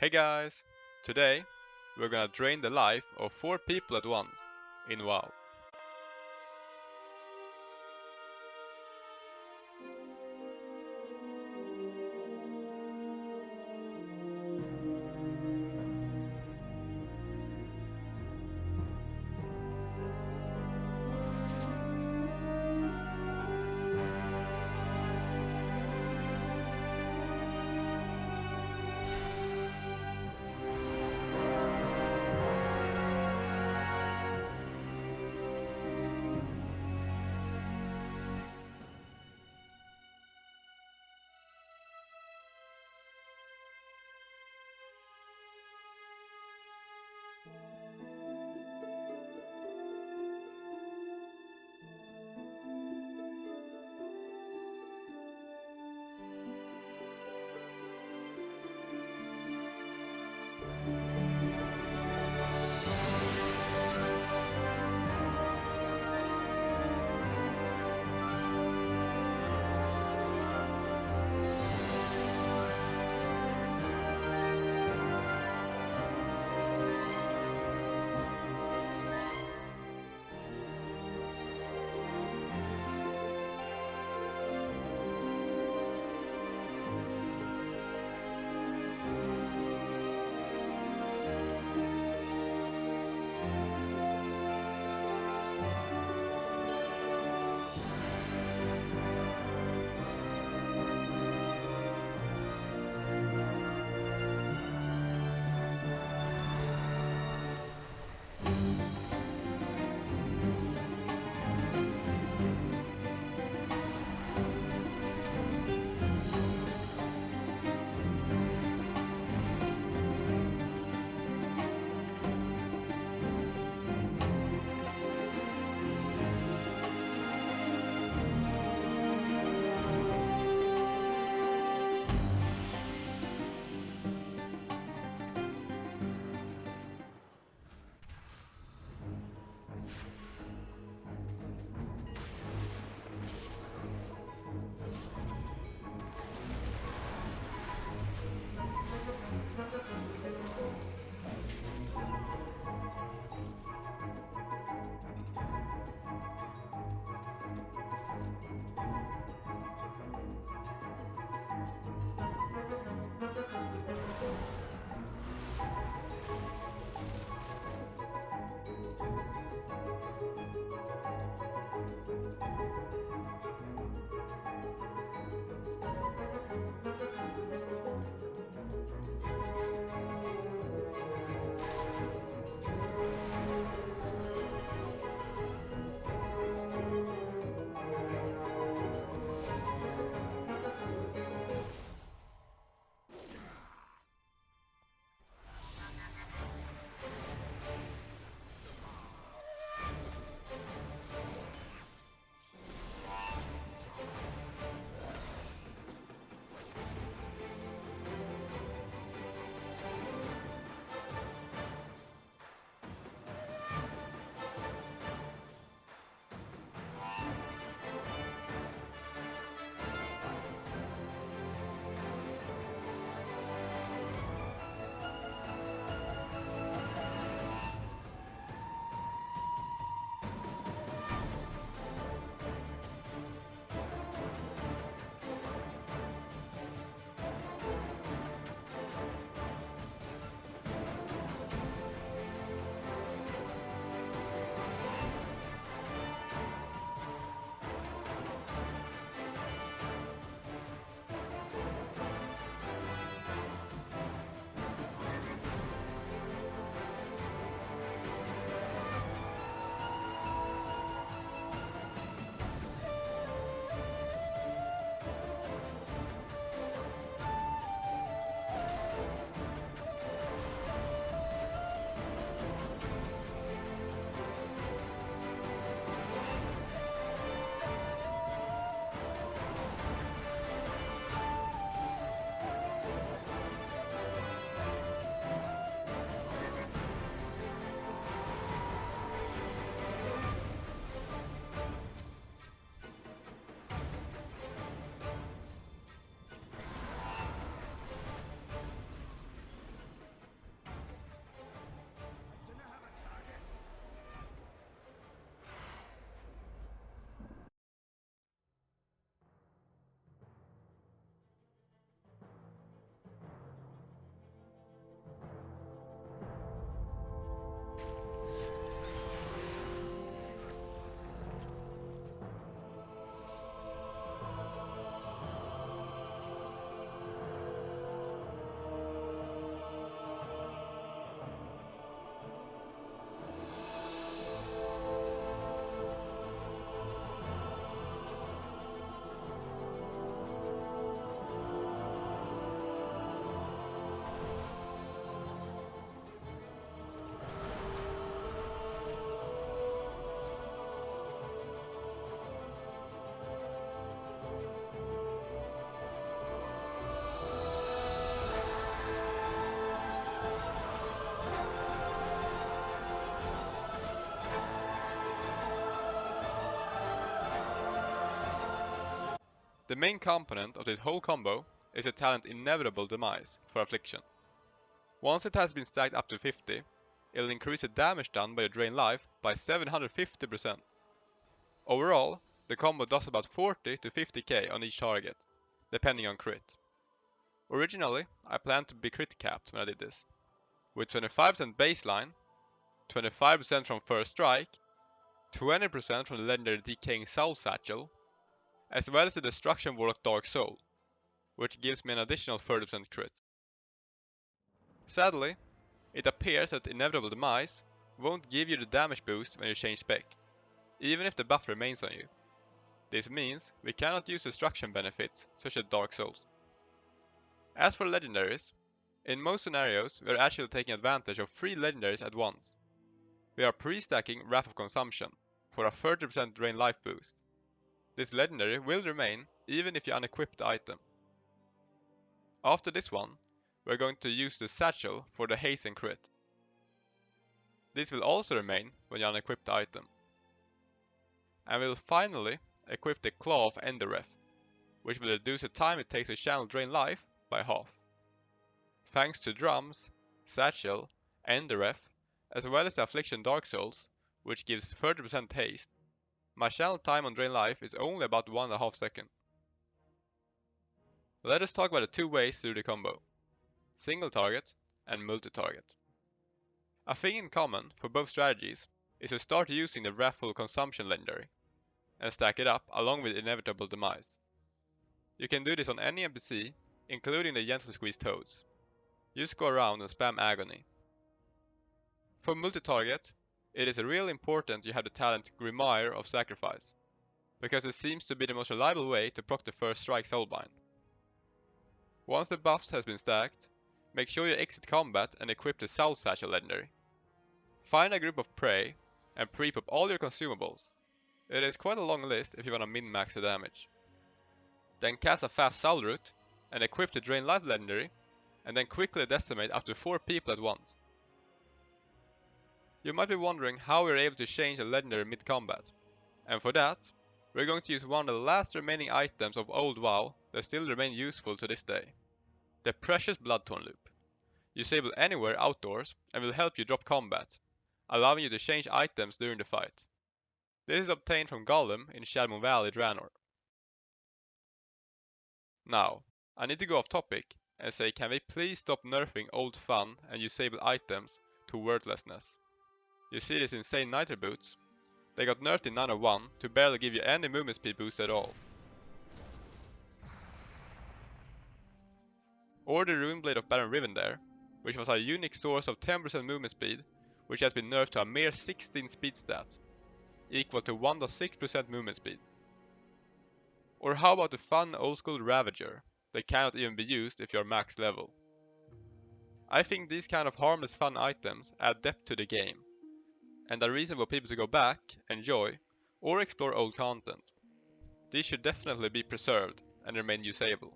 Hey guys! Today we're gonna drain the life of 4 people at once in WoW. The main component of this whole combo is the talent Inevitable Demise for Affliction. Once it has been stacked up to 50, it'll increase the damage done by your drain life by 750%. Overall, the combo does about 40 to 50k on each target, depending on crit. Originally, I planned to be crit capped when I did this, with 25% baseline, 25% from first strike, 20% from the legendary Decaying Soul Satchel, as well as the Destruction Warlock Dark Soul, which gives me an additional 30% crit. Sadly, it appears that Inevitable Demise won't give you the damage boost when you change spec, even if the buff remains on you. This means we cannot use destruction benefits such as Dark Souls. As for legendaries, in most scenarios we are actually taking advantage of 3 legendaries at once. We are pre-stacking Wrath of Consumption for a 30% drain life boost. This legendary will remain even if you unequip the item. After this one, we are going to use the Satchel for the haste and crit. This will also remain when you unequip the item. And we'll finally equip the Claw of Endereth, which will reduce the time it takes to channel drain life by half. Thanks to Drums, Satchel, Endereth, as well as the Affliction Dark Souls, which gives 30% haste, my channel time on drain life is only about 1.5 seconds. Let us talk about the 2 ways to do the combo: single target and multi-target. A thing in common for both strategies is to start using the Wrathful Consumption legendary, and stack it up along with Inevitable Demise. You can do this on any NPC, including the Gentle Squeeze Toads. Just go around and spam Agony. For multi-target, it is really important you have the talent Grimoire of Sacrifice, because it seems to be the most reliable way to proc the first strike Soulbind. Once the buffs has been stacked, make sure you exit combat and equip the Soul Satchel legendary. Find a group of prey and pre-pop all your consumables. It is quite a long list if you want to min-max the damage. Then cast a fast Soul Root and equip the Drain Life legendary, and then quickly decimate up to 4 people at once. You might be wondering how we are able to change a legendary mid-combat, and for that, we're going to use one of the last remaining items of old WoW that still remain useful to this day. The Precious Bloodthorn Loop. Usable anywhere outdoors and will help you drop combat, allowing you to change items during the fight. This is obtained from Gollum in Shadowmoon Valley, Draenor. Now, I need to go off topic and say, can we please stop nerfing old fun and usable items to worthlessness? You see this insane Nitro Boots? They got nerfed in 901 to barely give you any movement speed boost at all. Or the Runeblade of Baron Rivendare, which was a unique source of 10% movement speed, which has been nerfed to a mere 16 speed stat, equal to 1.6% movement speed. Or how about the fun old school Ravager, that cannot even be used if you're max level? I think these kind of harmless fun items add depth to the game, and a reason for people to go back, enjoy, or explore old content. These should definitely be preserved and remain usable.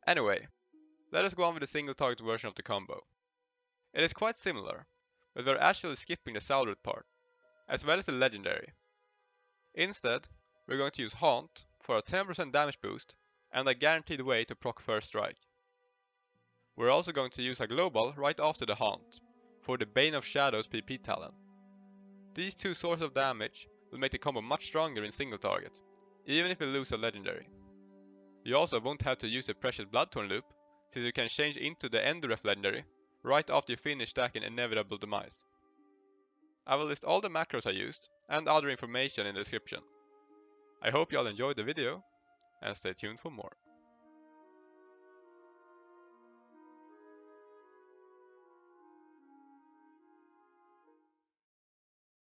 Anyway, let us go on with the single target version of the combo. It is quite similar, but we're actually skipping the Soul Root part, as well as the legendary. Instead, we're going to use Haunt for a 10% damage boost and a guaranteed way to proc first strike. We're also going to use a global right after the Haunt for the Bane of Shadows PP talent. These 2 sources of damage will make the combo much stronger in single target, even if we lose a legendary. You also won't have to use the Precious Bloodthorn loop, since you can change into the Endereth legendary right after you finish stacking Inevitable Demise. I will list all the macros I used and other information in the description. I hope you all enjoyed the video, and stay tuned for more.